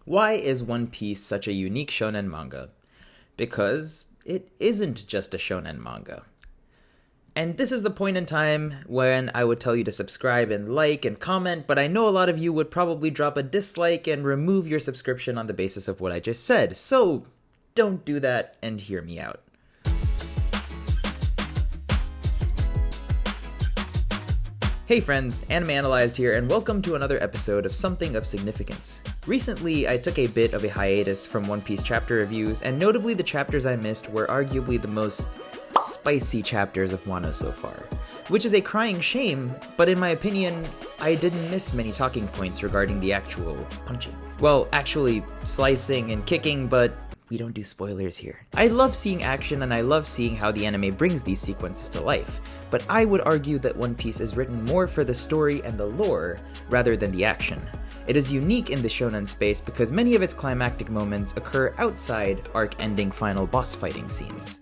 Why is One Piece such a unique shonen manga? Because it isn't just a shonen manga. And this is the point in time when I would tell you to subscribe and like and comment, but I know a lot of you would probably drop a dislike and remove your subscription on the basis of what I just said, so don't do that and hear me out. Hey friends, Anime Analyzed here, and welcome to another episode of Something of Significance. Recently, I took a bit of a hiatus from One Piece chapter reviews, and notably the chapters I missed were arguably the most spicy chapters of Wano so far. Which is a crying shame, but in my opinion, I didn't miss many talking points regarding the actual punching. Well, actually, slicing and kicking, but we don't do spoilers here. I love seeing action and I love seeing how the anime brings these sequences to life, but I would argue that One Piece is written more for the story and the lore rather than the action. It is unique in the shonen space because many of its climactic moments occur outside arc-ending final boss fighting scenes.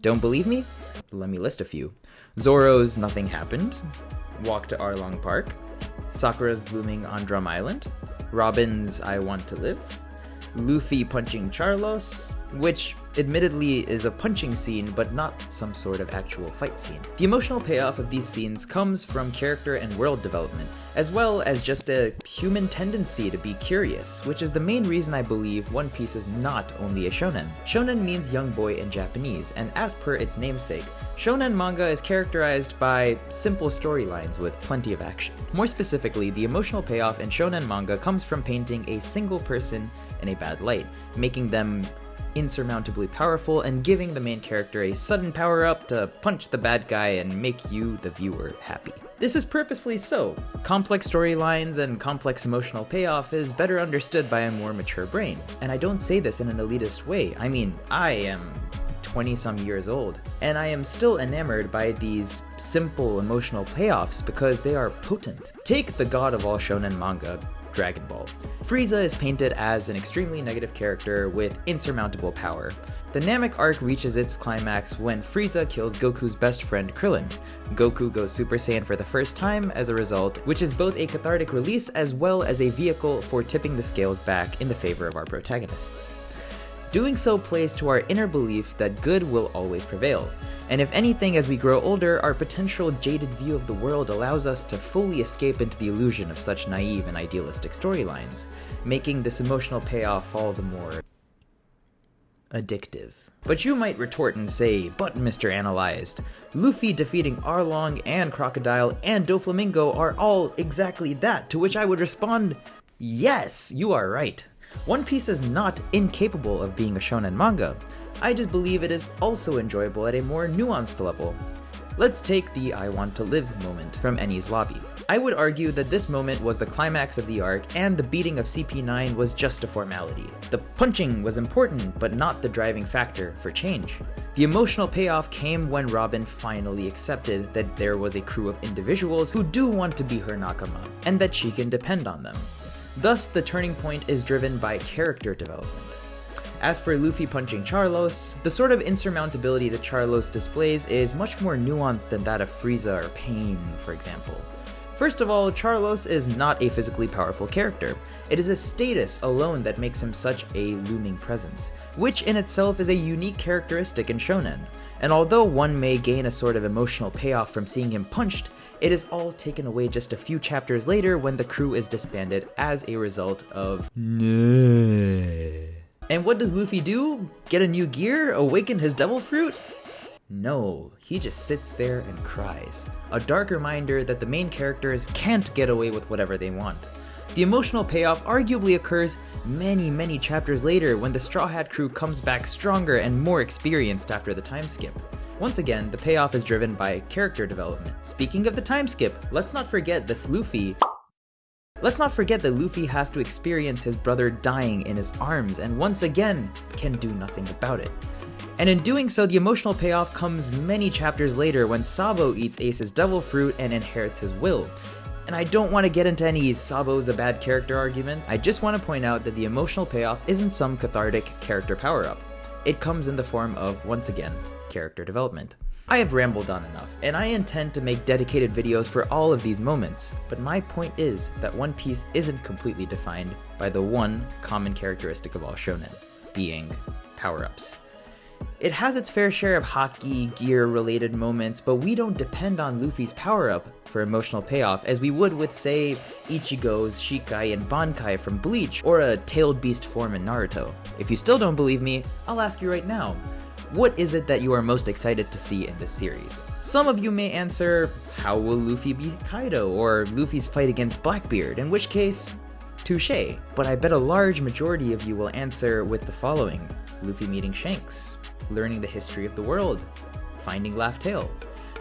Don't believe me? Let me list a few. Zoro's Nothing Happened, Walk to Arlong Park, Sakura's Blooming on Drum Island, Robin's I Want to Live, Luffy punching Charlos, which admittedly is a punching scene but not some sort of actual fight scene. The emotional payoff of these scenes comes from character and world development, as well as just a human tendency to be curious, which is the main reason I believe One Piece is not only a shonen. Shonen means young boy in Japanese, and as per its namesake, shonen manga is characterized by simple storylines with plenty of action. More specifically, the emotional payoff in shonen manga comes from painting a single person in a bad light, making them insurmountably powerful and giving the main character a sudden power-up to punch the bad guy and make you, the viewer, happy. This is purposefully so. Complex storylines and complex emotional payoff is better understood by a more mature brain. And I don't say this in an elitist way. I mean, I am 20-some years old, and I am still enamored by these simple emotional payoffs because they are potent. Take the god of all shonen manga, Dragon Ball. Frieza is painted as an extremely negative character with insurmountable power. The Namek arc reaches its climax when Frieza kills Goku's best friend Krillin. Goku goes Super Saiyan for the first time as a result, which is both a cathartic release as well as a vehicle for tipping the scales back in the favor of our protagonists. Doing so plays to our inner belief that good will always prevail. And if anything, as we grow older, our potential jaded view of the world allows us to fully escape into the illusion of such naive and idealistic storylines, making this emotional payoff all the more addictive. But you might retort and say, but Mr. Analyzed, Luffy defeating Arlong and Crocodile and Doflamingo are all exactly that, to which I would respond, yes, you are right. One Piece is not incapable of being a shonen manga. I just believe it is also enjoyable at a more nuanced level. Let's take the I Want to Live moment from Enies Lobby. I would argue that this moment was the climax of the arc, and the beating of CP9 was just a formality. The punching was important, but not the driving factor for change. The emotional payoff came when Robin finally accepted that there was a crew of individuals who do want to be her nakama, and that she can depend on them. Thus, the turning point is driven by character development. As for Luffy punching Charlos, the sort of insurmountability that Charlos displays is much more nuanced than that of Frieza or Pain, for example. First of all, Charlos is not a physically powerful character. It is a status alone that makes him such a looming presence, which in itself is a unique characteristic in shonen. And although one may gain a sort of emotional payoff from seeing him punched, it is all taken away just a few chapters later when the crew is disbanded as a result of And what does Luffy do? Get a new gear? Awaken his devil fruit? No, he just sits there and cries. A dark reminder that the main characters can't get away with whatever they want. The emotional payoff arguably occurs many chapters later when the Straw Hat crew comes back stronger and more experienced after the time skip. Once again, the payoff is driven by character development. Speaking of the time skip, let's not forget that Luffy has to experience his brother dying in his arms and once again can do nothing about it. And in doing so, the emotional payoff comes many chapters later when Sabo eats Ace's devil fruit and inherits his will. And I don't want to get into any Sabo's a bad character arguments, I just want to point out that the emotional payoff isn't some cathartic character power-up. It comes in the form of, once again, character development. I have rambled on enough, and I intend to make dedicated videos for all of these moments, but my point is that One Piece isn't completely defined by the one common characteristic of all shonen, being power-ups. It has its fair share of hockey, gear-related moments, but we don't depend on Luffy's power-up for emotional payoff as we would with, say, Ichigo's Shikai and Bankai from Bleach, or a tailed beast form in Naruto. If you still don't believe me, I'll ask you right now. What is it that you are most excited to see in this series? Some of you may answer, how will Luffy beat Kaido, or Luffy's fight against Blackbeard, in which case, touche. But I bet a large majority of you will answer with the following: Luffy meeting Shanks, learning the history of the world, finding Laugh Tale.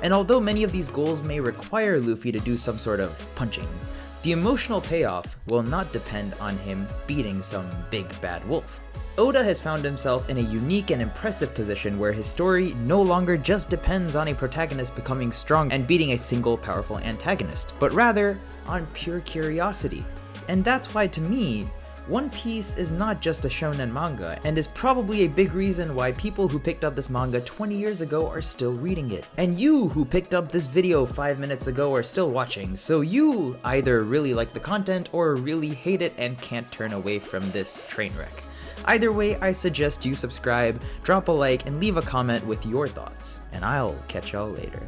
And although many of these goals may require Luffy to do some sort of punching, the emotional payoff will not depend on him beating some big bad wolf. Oda has found himself in a unique and impressive position where his story no longer just depends on a protagonist becoming strong and beating a single powerful antagonist, but rather on pure curiosity. And that's why, to me, One Piece is not just a shonen manga, and is probably a big reason why people who picked up this manga 20 years ago are still reading it. And you who picked up this video 5 minutes ago are still watching, so you either really like the content or really hate it and can't turn away from this train wreck. Either way, I suggest you subscribe, drop a like, and leave a comment with your thoughts, and I'll catch y'all later.